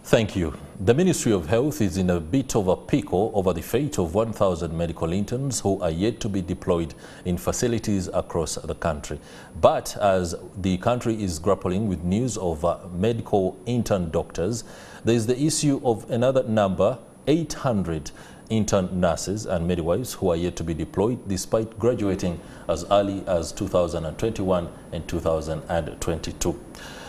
Thank you. The Ministry of Health is in a bit of a pickle over the fate of 1,000 medical interns who are yet to be deployed in facilities across the country. But as the country is grappling with news of medical intern doctors, there is the issue of another number, 800 intern nurses and midwives who are yet to be deployed despite graduating as early as 2021 and 2022.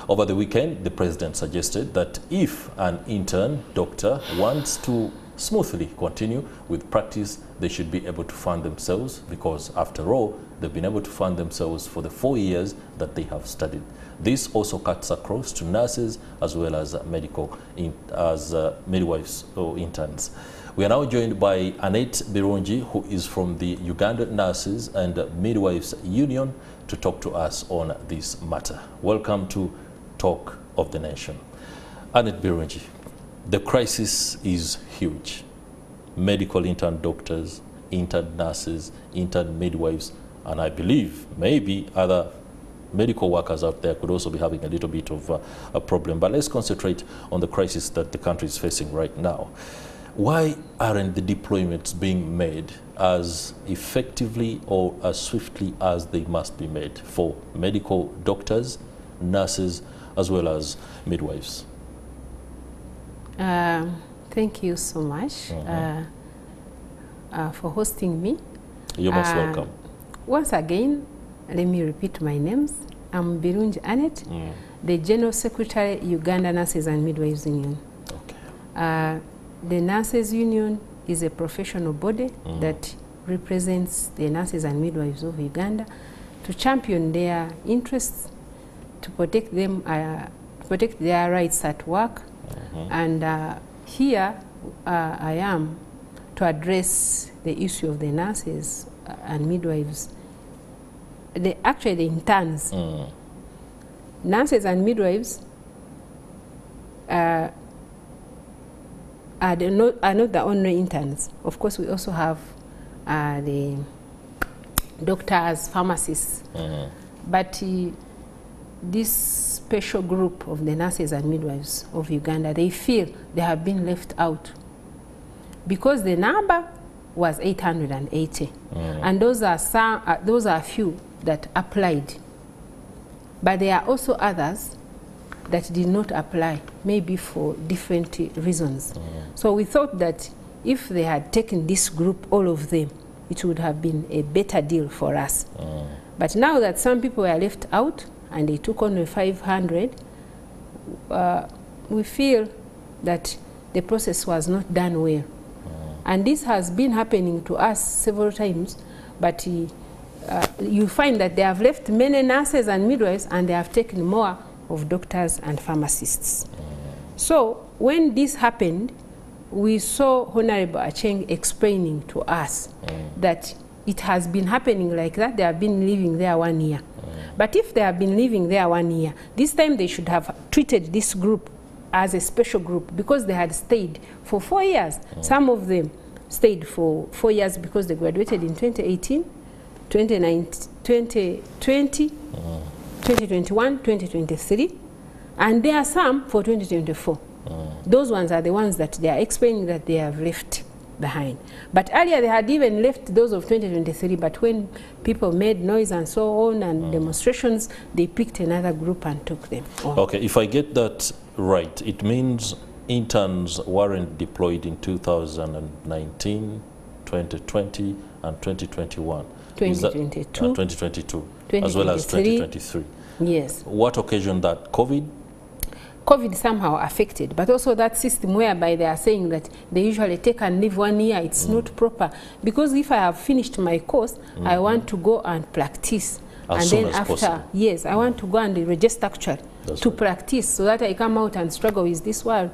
Over the weekend, the president suggested that if an intern doctor wants to smoothly continue with practice, they should be able to fund themselves because, after all, they've been able to fund themselves for the 4 years that they have studied. This also cuts across to nurses as well as midwives or interns. We are now joined by Annette Birungi, who is from the Uganda Nurses and Midwives Union, to talk to us on this matter. Welcome to Talk of the Nation. Annette Birungi, the crisis is huge. Medical intern doctors, intern nurses, intern midwives, and I believe maybe other medical workers out there could also be having a little bit of a problem. But let's concentrate on the crisis that the country is facing right now. Why aren't the deployments being made as effectively or as swiftly as they must be made for medical doctors, nurses, as well as midwives? Thank you so much for hosting me. You're most welcome. Once again, let me repeat my names. I'm Birungi Annette, the General Secretary, Uganda Nurses and Midwives Union. Okay. The Nurses Union is a professional body that represents the nurses and midwives of Uganda to champion their interests, to protect them, protect their rights at work. And here I am to address the issue of the nurses and midwives, actually the interns. Nurses and midwives are not the only interns. Of course, we also have the doctors, pharmacists. But this special group of the nurses and midwives of Uganda, they feel they have been left out because the number was 880, and those are few that applied. But there are also others that did not apply, maybe for different reasons. So we thought that if they had taken this group, all of them, it would have been a better deal for us. But now that some people were left out and they took only 500, we feel that the process was not done well. And this has been happening to us several times, but you find that they have left many nurses and midwives and they have taken more of doctors and pharmacists. So when this happened, we saw Honorable Acheng explaining to us that it has been happening like that. They have been living there 1 year. But if they have been living there 1 year, this time they should have treated this group as a special group because they had stayed for 4 years. Some of them stayed for 4 years because they graduated in 2018, 2019, 2020, 2021, 2023, and there are some for 2024. Those ones are the ones that they are explaining that they have left behind. But earlier they had even left those of 2023, but when people made noise and so on and demonstrations, they picked another group and took them on. Okay, if I get that right, it means interns weren't deployed in 2019, 2020, and 2021. 2022. 2022, as well as 2023. Yes. What occasioned that? COVID? COVID somehow affected, but also that system whereby they are saying that they usually take and leave 1 year, it's not proper. Because if I have finished my course, I want to go and practice. As and soon then as after, possible. yes, I want to go and register actually to practice so that I come out and struggle with this world.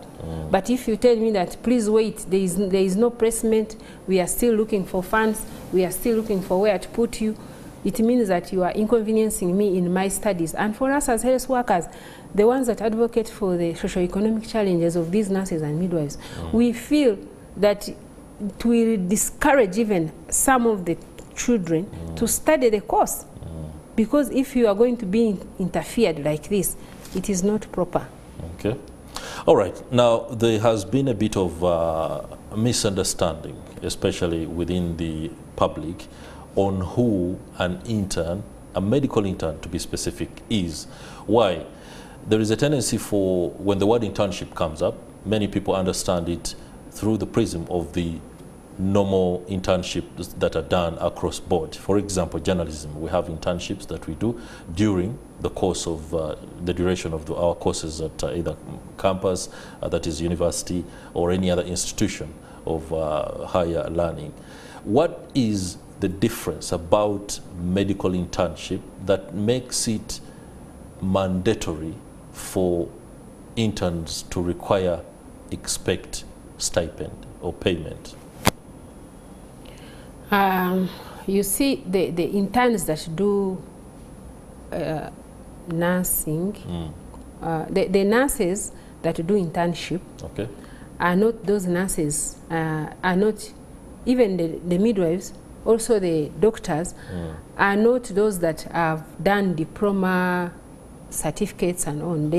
But if you tell me that, please wait, there is no placement, we are still looking for funds, we are still looking for where to put you, it means that you are inconveniencing me in my studies. And for us as health workers, the ones that advocate for the socio-economic challenges of these nurses and midwives, we feel that it will discourage even some of the children to study the course. Because if you are going to be interfered like this, it is not proper. Okay. All right. Now, there has been a bit of misunderstanding, especially within the public, on who an intern, a medical intern to be specific, is. Why? There is a tendency for, when the word internship comes up, many people understand it through the prism of the normal internships that are done across board. For example, journalism, we have internships that we do during the course of the duration of our courses at either campus, that is university, or any other institution of higher learning. What is the difference about medical internship that makes it mandatory for interns to expect stipend or payment? You see, the interns that do nursing, the nurses that do internship, okay, are not those nurses, are not even the midwives, also the doctors, are not those that have done diploma certificates and on.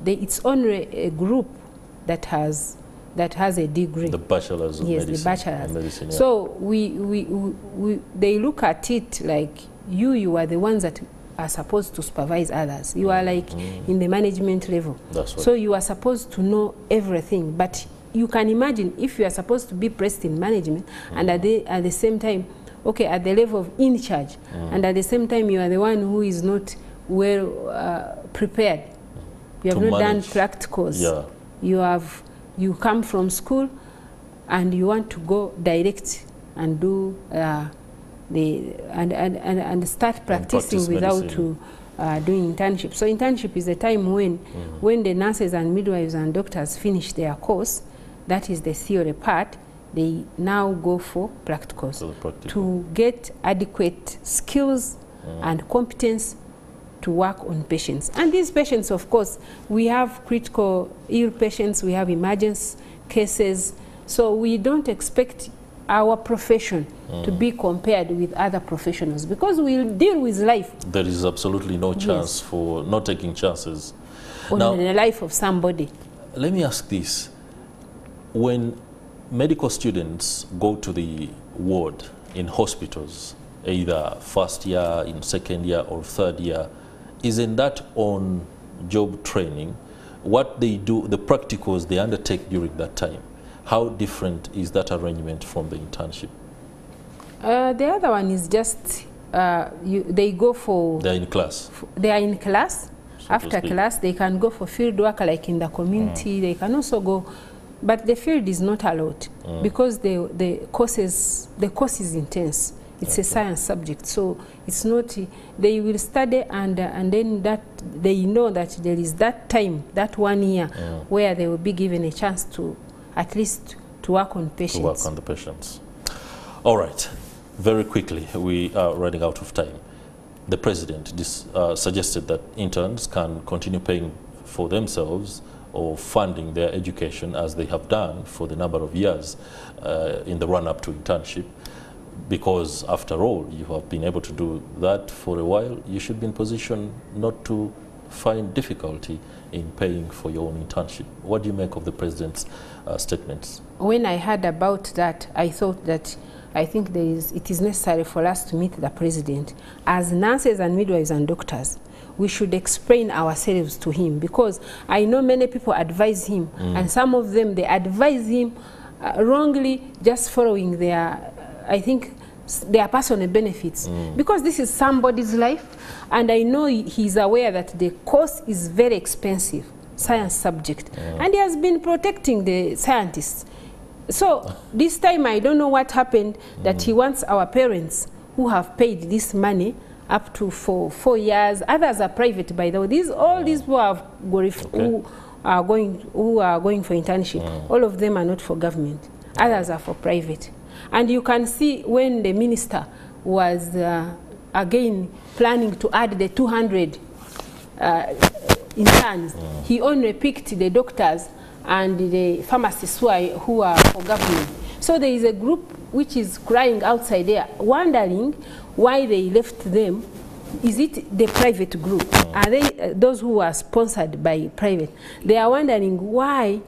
It's only a group that has a degree. The bachelors of medicine. Yes, the bachelors. Medicine, yeah. So they look at it like you are the ones that are supposed to supervise others. You are like in the management level. That's right. So you are supposed to know everything. But you can imagine if you are supposed to be placed in management and at the same time, okay, at the level of in charge, and at the same time you are the one who is not well prepared. You have not done practicals. Yeah. You come from school and you want to go direct and do and start practicing without doing internship. So internship is a time when the nurses and midwives and doctors finish their course. That is the theory part. They now go for practicals to get adequate skills and competence to work on patients. And these patients, of course, we have critical ill patients, we have emergency cases, so we don't expect our profession to be compared with other professionals because we'll deal with life. There is absolutely no chance for not taking chances on the life of somebody. Let me ask this. When medical students go to the ward in hospitals, either first year, in second year or third year, isn't that on job training? What they do, the practicals they undertake during that time, how different is that arrangement from the internship? The other one is just, they go for... They're in class? They are in class. So after class, they can go for field work like in the community. They can also go, but the field is not allowed because the course is intense. It's a science subject, so it's not. They will study and then that they know that there is that time, that 1 year, where they will be given a chance to at least to work on patients. To work on the patients. All right, very quickly, we are running out of time. The president suggested that interns can continue paying for themselves or funding their education as they have done for the number of years in the run-up to internship. Because after all, you have been able to do that for a while, you should be in position not to find difficulty in paying for your own internship. What do you make of the president's statements? When I heard about that, I thought that I think it is necessary for us to meet the president. As nurses and midwives and doctors, we should explain ourselves to him because I know many people advise him and some of them, they advise him wrongly just following their, I think, their personal benefits because this is somebody's life and I know he's aware that the course is very expensive, science subject, and he has been protecting the scientists. So this time I don't know what happened that he wants our parents who have paid this money up to for 4 years. Others are private, by the way. All these who are going for internship, all of them are not for government. Others are for private. And you can see when the minister was again planning to add the 200 interns, he only picked the doctors and the pharmacists who are for government. So there is a group which is crying outside there, wondering why they left them is it the private group? Are they those who are sponsored by private? They are wondering why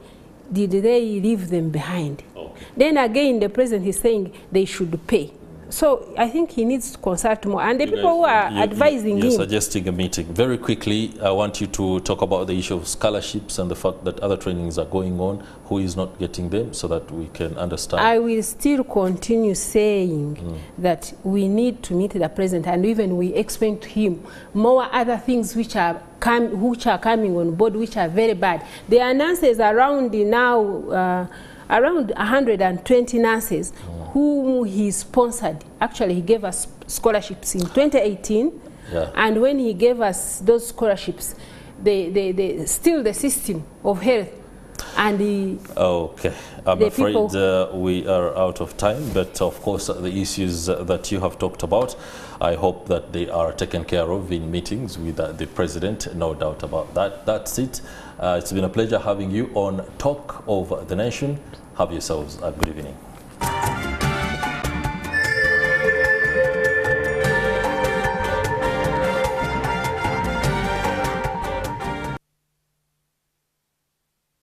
did they leave them behind? Okay. Then again, the president is saying they should pay. So I think he needs to consult more. And the people who are advising him... You're suggesting a meeting. Very quickly, I want you to talk about the issue of scholarships and the fact that other trainings are going on, who is not getting them, so that we can understand. I will still continue saying that we need to meet the president, and even we explain to him more other things which are coming on board, which are very bad. There are nurses around now, around 120 nurses whom he sponsored. Actually, he gave us scholarships in 2018, and when he gave us those scholarships, they still the system of health. And okay, I'm afraid we are out of time, but of course the issues that you have talked about, I hope that they are taken care of in meetings with the president, no doubt about that. That's it. It's been a pleasure having you on Talk of the Nation. Have yourselves a good evening.